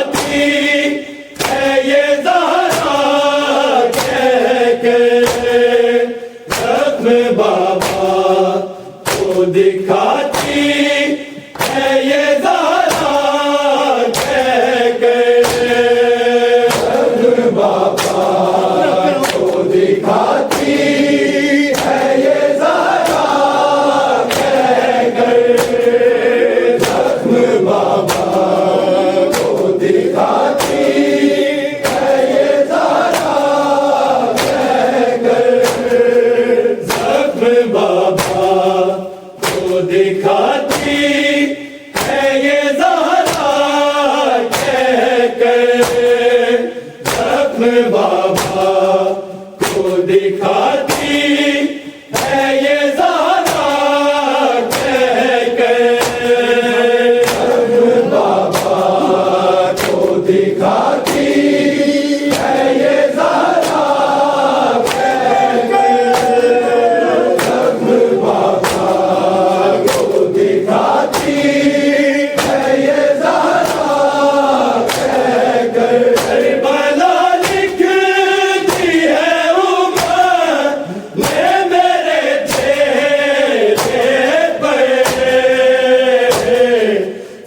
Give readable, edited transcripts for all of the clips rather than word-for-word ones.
दिखाती है ये ज़हरा कह के जख्म बाबा को दिखाती है ये ज़हरा कह के जख्म बाबा को दिखाती है ये ज़हरा कह के जख्म बाबा को दिखाती है ये ज़हरा कह के जख्म बाबा को दिखाती है ये ज़हरा कह के जख्म बाबा को दिखाती है ये ज़हरा कह के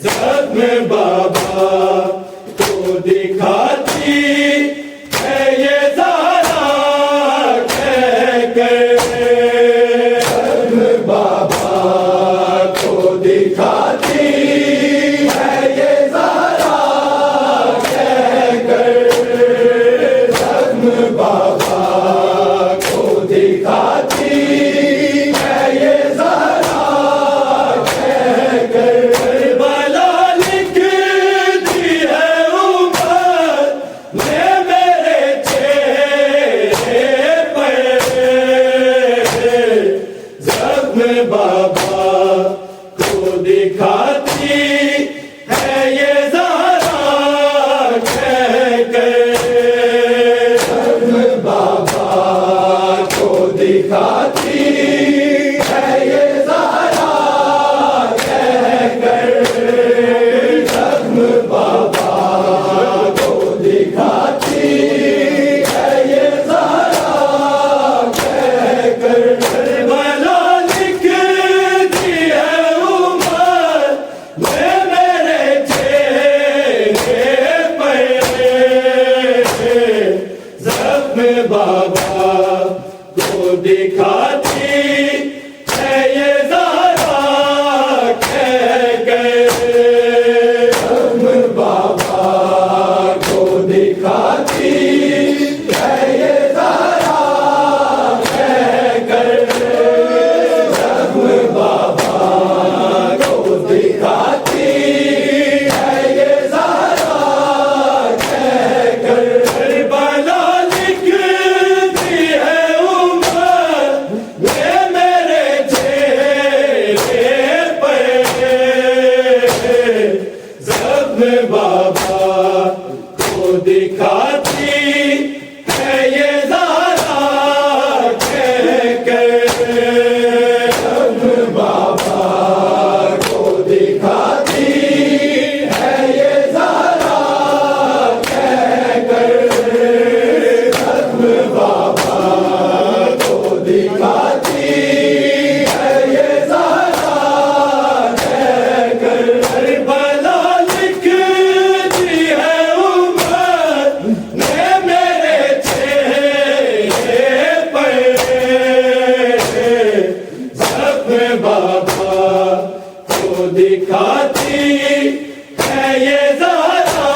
जख्म बाबा को दिखाती है ये ज़हरा कह के जख्म बाबा को दिखाती है ये ज़हरा कह के करबला लिखती है उमर में मेरे चेहरे पर जख्म बाबा को दिखाती है ये ज़हरा कह के जख्म बाबा को दिखाती है ये ज़हरा कह के जख्म बाबा को दिखाती है ये ज़हरा कह के करबला लिखती है उमर में मेरे चेहरे पर जख्म बाबा को दिखाती है ये ज़हरा कह के जख्म बाबा को दिखाती है ये ज़हरा कह के जख्म बाबा को दिखाती है ये ज़हरा कह के करबला लिखती है उमर में मेरे चेहरे पर जख्म बाबा को दिखाती है ये ज़हरा कह के जख्म बाबा को दिखाती है ये ज़हरा कह के जख्म बाबा को दिखाती है ये ज़हरा कह के करबला लिखती है उमर में मेरे चेहरे पर जख्म बाबा को दिखाती है ये ज़हरा कह के जख्म बाबा को दिखाती है ये ज़हरा कह के जख्म बाबा को दिखाती है ये ज़हरा कह के करबला लिखती है उमर में मेरे चेहरे पर जख्म बाबा को दिखाती है ये ज़हरा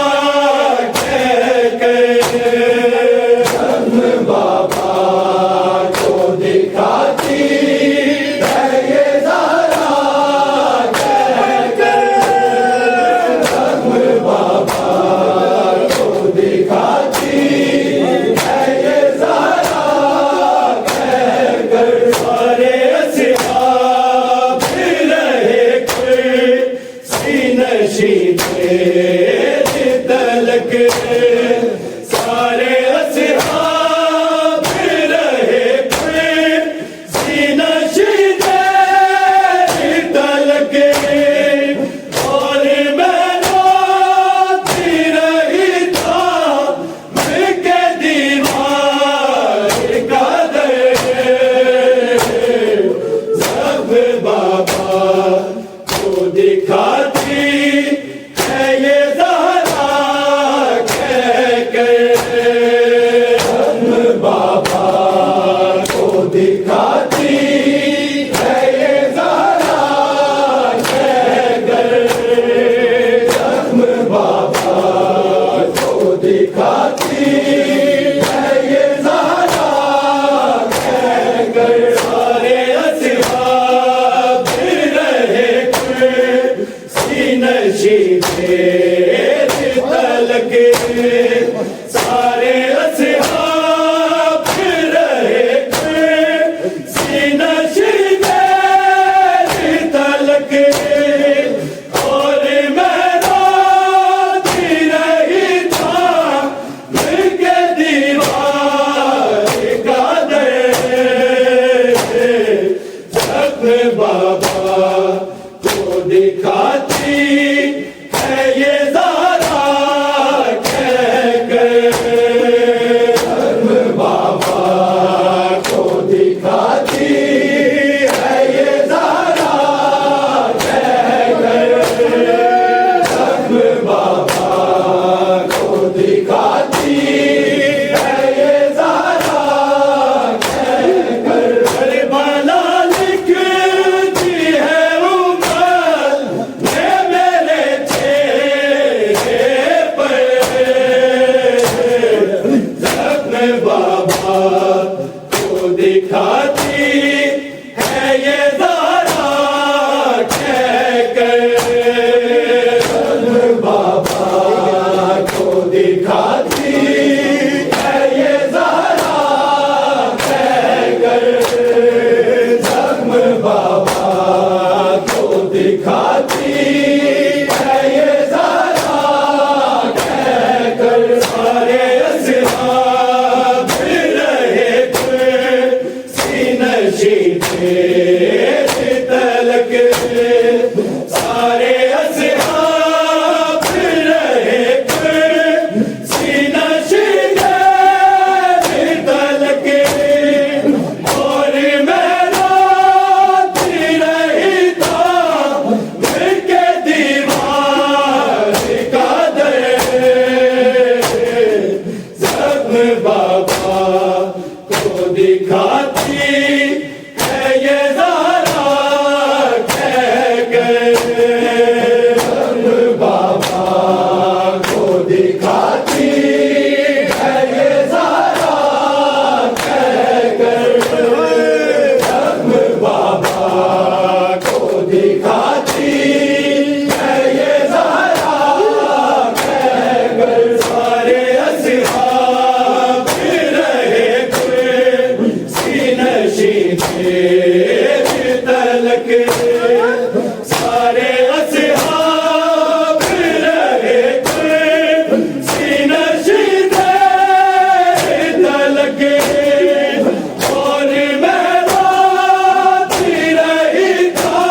कह के जख्म बाबा को दिखाती है ये ज़हरा कह के जख्म बाबा को दिखाती है ये ज़हरा कह के सारे असहाब रहे कुर्सी नशीं तेरे तलक सारे असहाब रहे कुर्सी नशीं तेरे तलक और मैं रोती रही तलक सारे असहाब रहे सीना शीदे तलक और मैं रोती रही था मिलके दीवार का दे जख्म बाबा को दिखाती है ये ज़ारा कह कर बाबा को दिखाती है ये ज़ारा कह कर बाबा को दिखाती है ये ज़ारा कह कर करबला लिखती है उमर ने मेरे चेहरे पर जख्म बाबा को दिखाती है ये ज़ारा कह कर बाबा को दिखाती है ये ज़ारा कह कर जख्म बाबा को दिखाती है ये ज़ारा कह कर सारे असहाब रहे सीनशी तलक सारे असहाब रहे सीनशी तलक और मैं रोती रही था मिलके दीवार का दे जख्म बाबा को दिखाती है ये ज़ारा कह कर बाबा को दिखाती है ये ज़ारा कह कर जख्म बाबा को दिखाती है ये ज़ारा कह कर सारे असहाब रहे सीनशी तलक सारे असहाब रहे सीनशी तलक और मैं रोती रही था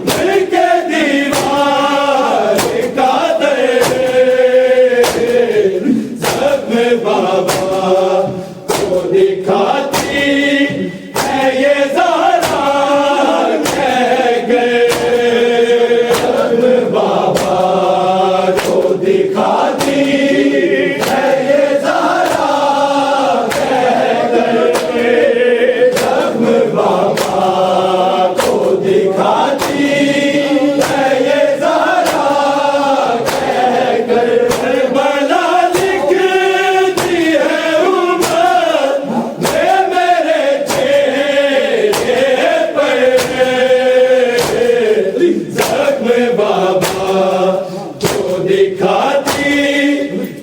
मिलके दीवार का दे जख्म बाबा को दिखाती है ये ज़ारा कह कर बाबा को दिखाती है ये ज़ारा कह कर जख्म बाबा को दिखाती है ये ज़ारा कह कर करबला लिखती है उमर ने मेरे चेहरे पर जख्म बाबा को दिखाती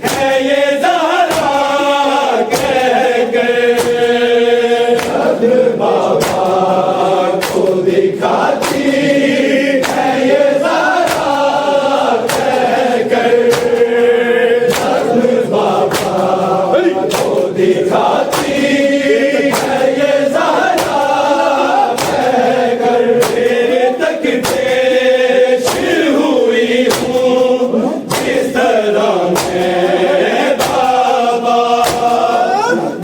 है ये ज़ारा कह कर बाबा को दिखाती है ये ज़ारा कह कर जख्म बाबा को दिखाती है ये ज़ारा कह कर तेरे तक पेश हुई हूँ जिस तरह मैं बाबा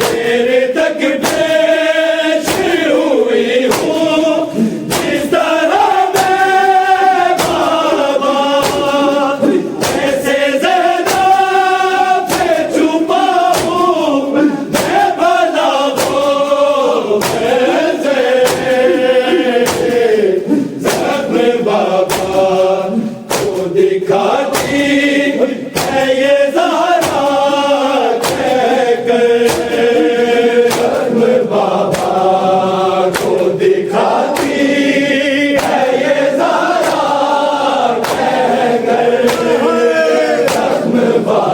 तेरे तक पेश हुई हूँ जिस तरह मैं बाबा ऐसे ज़हरा से छुपा हूँ मैं भला वो कैसे जख्म बाबा को दिखाती है ये ज़ारा कह कर जख्म बाबा को दिखाती है ये ज़ारा कह कर जख्म बाबा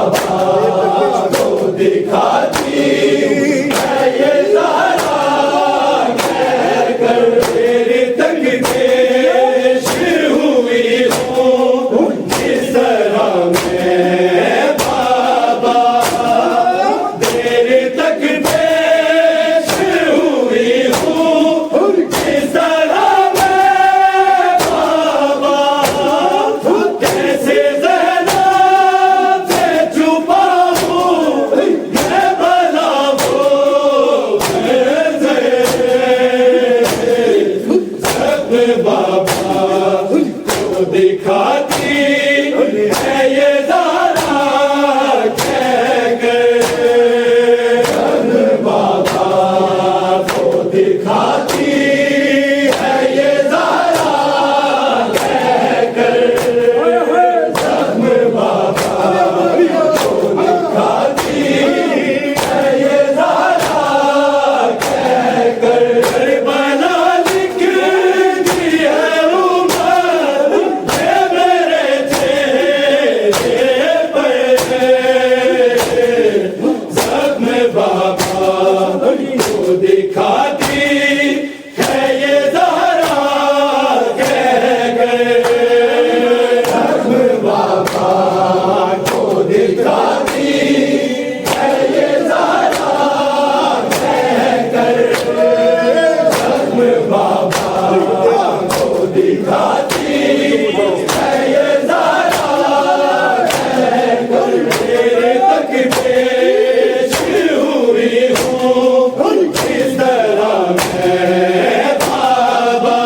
तेरे तक पेश हुई हूँ इस तरह मैं बाबा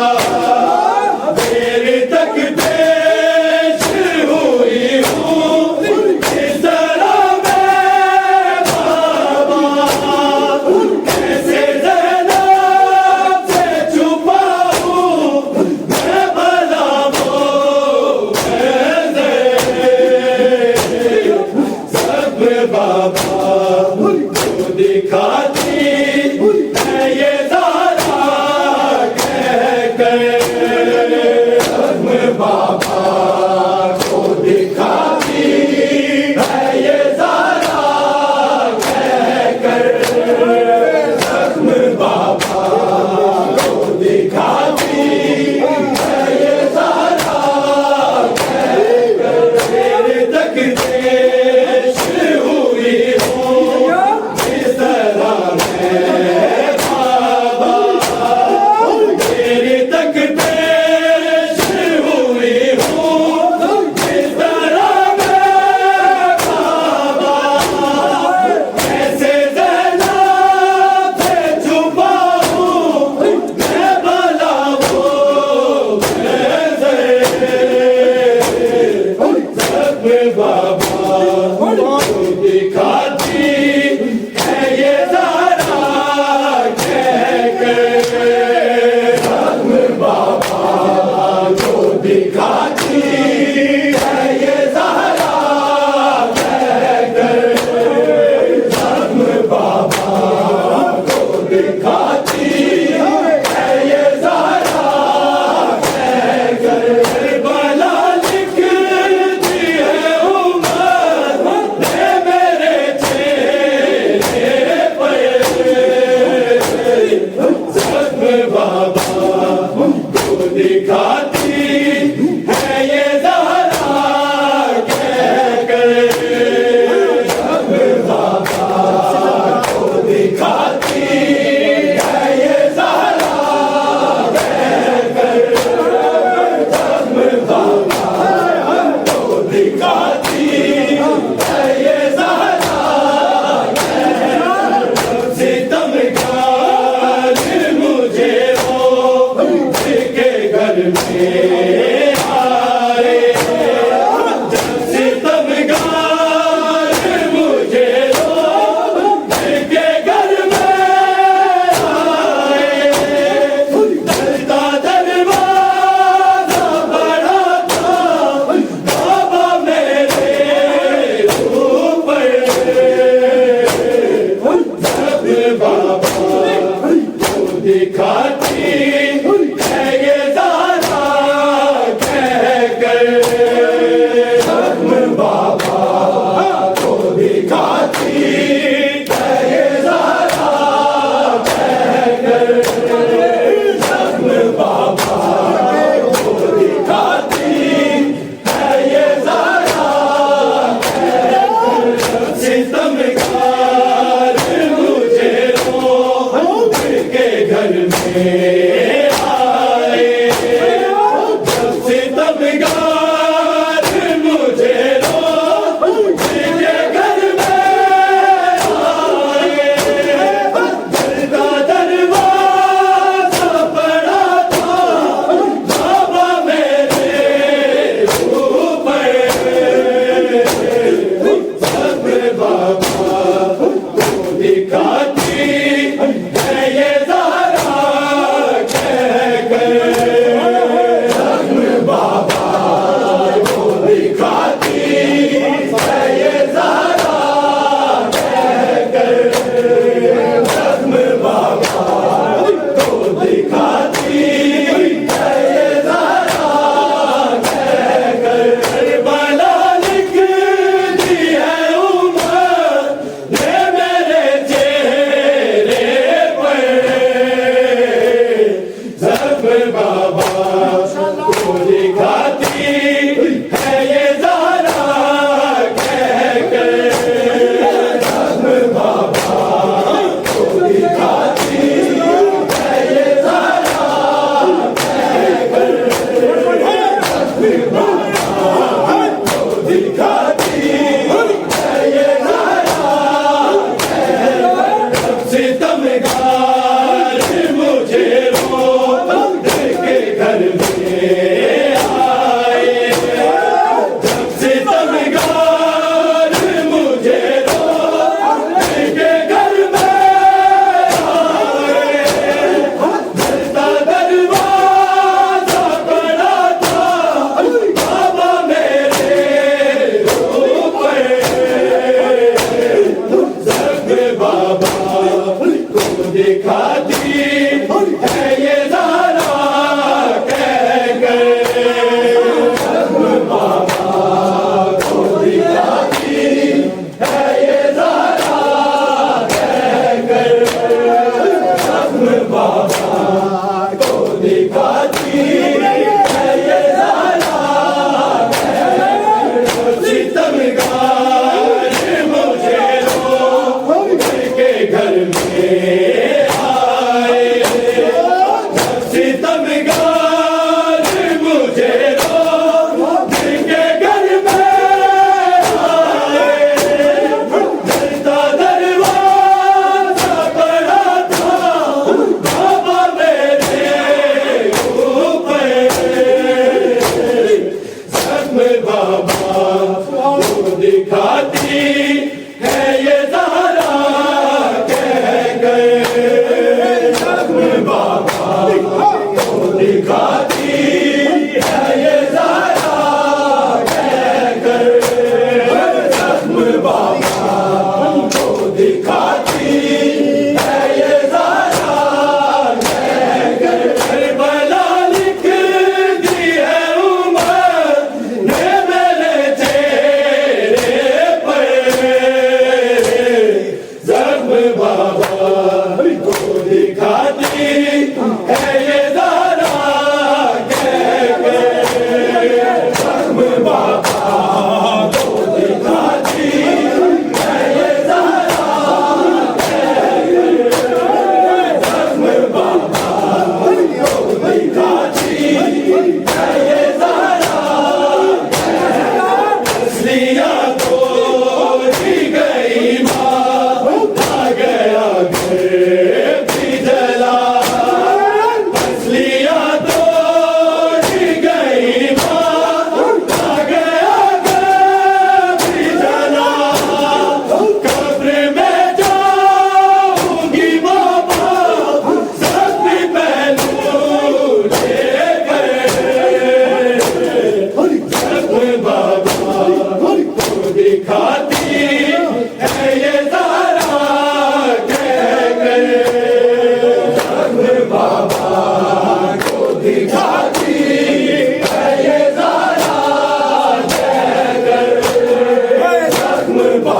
तेरे तक पेश हुई हूँ इस तरह मैं बाबा कैसे ज़ैनब से छुपाऊँ मैं भला सब बाबा को दिखाती है ये ज़ारा कह कर सब बाबा को दिखाती है ये ज़ारा कह कर सब बाबा को दिखाती है ये ज़ारा कह कर तेरे तक पेश हुई हूँ इस तरह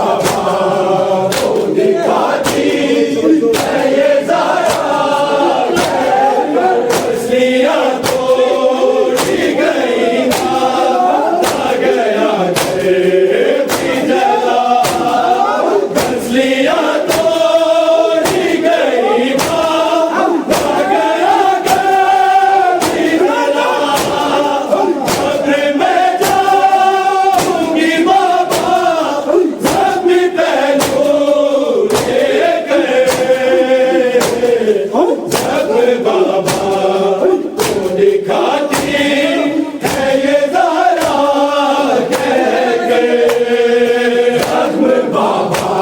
बाबा को दिखाती है ये ज़ारा असलियाँ तोड़ी गई ना आ गया घर भी जला असलियाँ तोड़ी गई ना आ गया घर भी जला कब्र में जाऊंगी बाबा ज़ख्मी पहलू लेकर ज़ख्म बाबा को दिखाती है ये ज़ारा कहकर ज़ख्म बाबा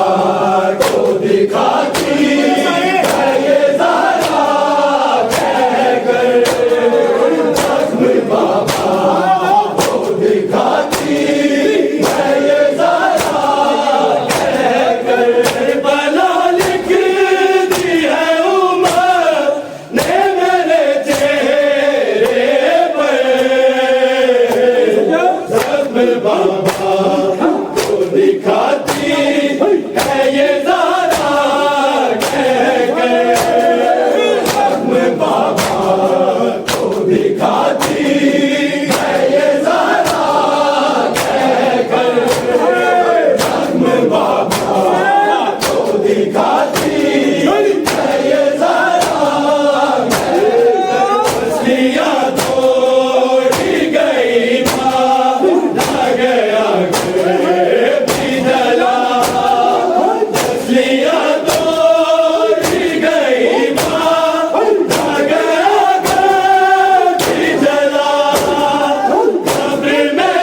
को दिखाती है ये ज़ारा कहकर ज़ख्म बाबा को दिखाती है ये ज़ारा कहकर बला लिख दी है उमर ने मेरे चेहरे पर ज़ख्म बाबा को दिखाती है ये ज़ारा कहकर ज़ख्म बाबा को दिखाती है ये ज़ारा कहकर ज़ख्म बाबा को दिखाती है ये ज़ारा असलियाँ तोड़ी गई माँ ना गया घर भी जला असलियाँ तोड़ी गई माँ ना गया घर भी जला कब्र में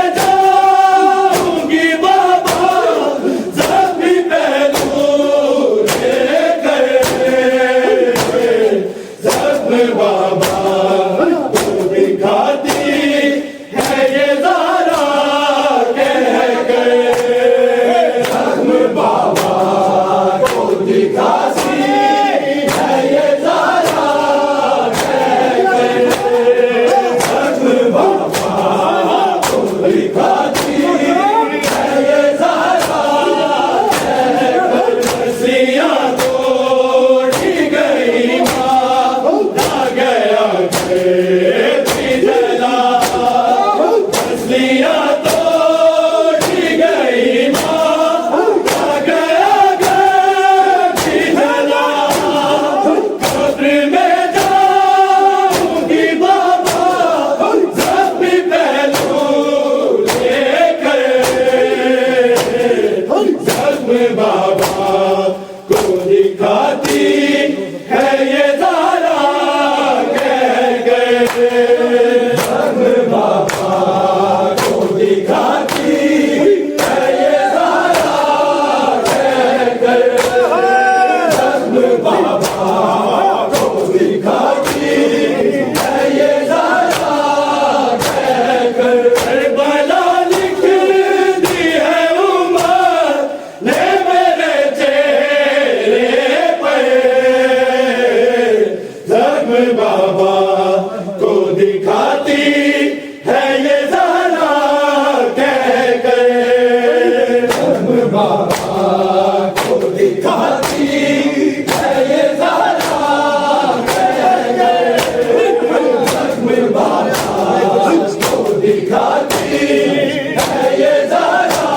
जाऊंगी बाबा ज़ख्मी पहलू लेकर ज़ख्म बाबा को दिखाती है ये ज़ारा कहकर ज़ख्म बाबा को दिखाती है ये ज़ारा कहकर ज़ख्म बाबा को दिखाती है ये ज़ारा कहकर असलियाँ तोड़ी गई माँ ना गया घर भी जला असलियाँ तोड़ी गई माँ ना गया घर भी जला कब्र में जाऊंगी बाबा ज़ख्मी पहलू लेकर ज़ख्म बाबा को दिखाती है ये ज़ारा कहकर ज़ख्म बाबा को दिखाती है ये ज़ारा कहकर ज़ख्म बाबा को दिखाती है ये ज़ारा कहकर करबला लिख दी है उमर ने मेरे चेहरे पर ज़ख्म बाबा को दिखाती है ये ज़ारा कहकर ज़ख्म बाबा को दिखाती है ये ज़ारा कहकर ज़ख्म बाबा को दिखाती है ये ज़ारा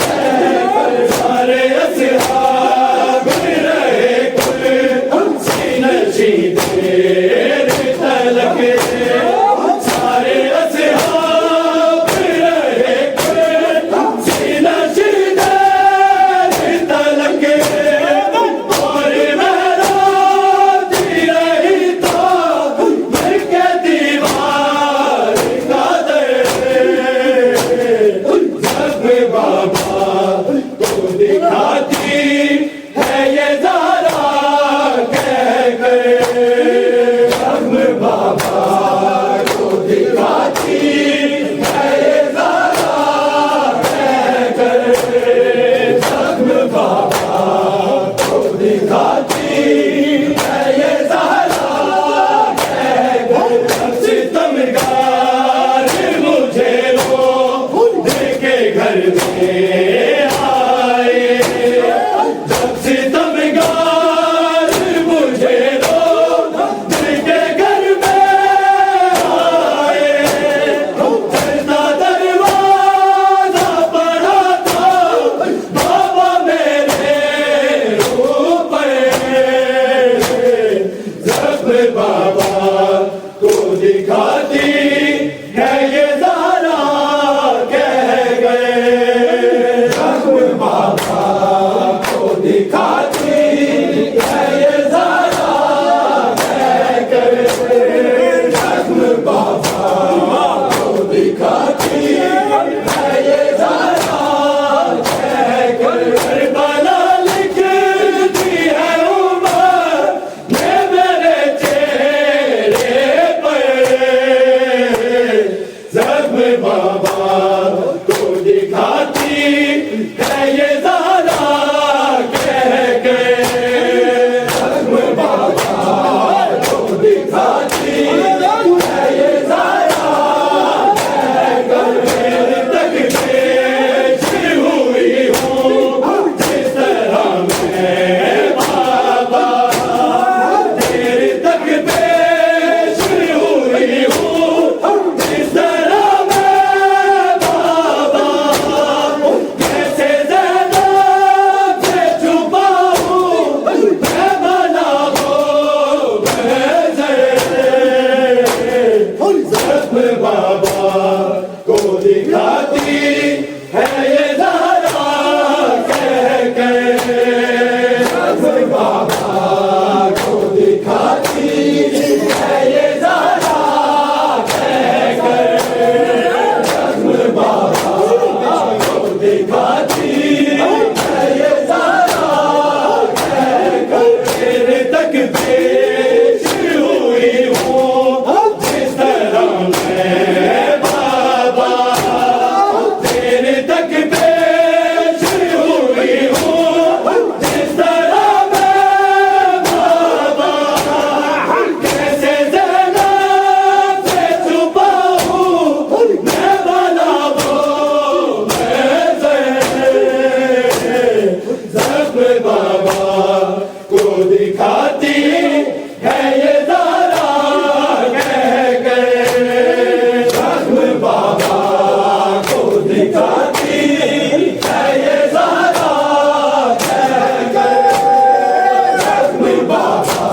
कहकर सारे असहाब रहे कुल सीनशी देर तलक सारे असहाब रहे कुल सीनशी देर तलक बाबा को दिखाती है ये जरा कहकर, जख्म बाबा को दिखाती है ये जरा कहकर, करबला लिखती है उमर ने मेरे चेहरे पर, जख्म बाबा को दिखाती है ये ज़ारा कहकर, जख्म बाबा को दिखाती है ये ज़ारा कहकर, मेरे तक पेश हुई हूँ जिस तरह मैं बाबा, तेरे तक पेश हुई हूँ जिस तरह मैं बाबा, कैसे ज़ैनब से छुपाऊं मैं बनाऊं जख्म बाबा को दिखाती है ये ज़ारा कहकर, जख्म बाबा को दिखाती है ये ज़ारा कहकर, जख्म बाबा को दिखाती है ये ज़ारा कहकर, तेरे तक पेश हुई हूँ जिस तरह मैं बाबा, तेरे तक पेश हुई हूँ जिस तरह मैं बाबा, कैसे ज़ैनब से छुपाऊं मैं बनाऊं जख्म बाबा को दिखाती है ये ज़ारा कहकर, जख्म बाबा को दिखाती है ये ज़ारा कहकर, जख्म बाबा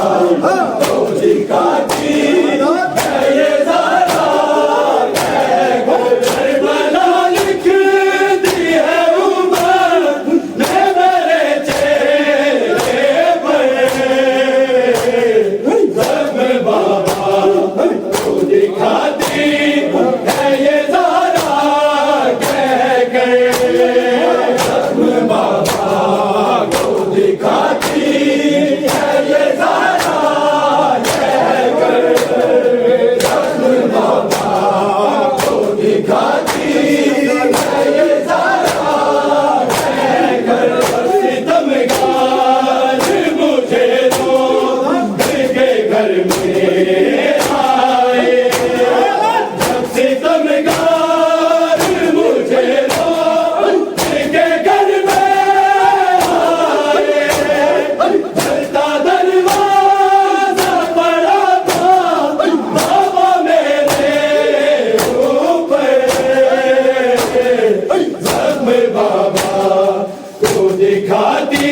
को दिखाती है ये ज़ारा कहकर, करबला लिखती है उमर ने मेरे चेहरे पर, जख्म बाबा को दिखाती है ये ज़ारा कहकर, जख्म बाबा को दिखाती है ये ज़ारा कहकर, जख्म बाबा को दिखाती है ये ज़ारा कहकर, सितमगार मुझे तो के घर में आए, जब सितमगार मुझे तो के घर में आए, जलता दरवाज़ा पड़ा था बाबा मेरे ऊपर, जख्म बाबा को दिखाती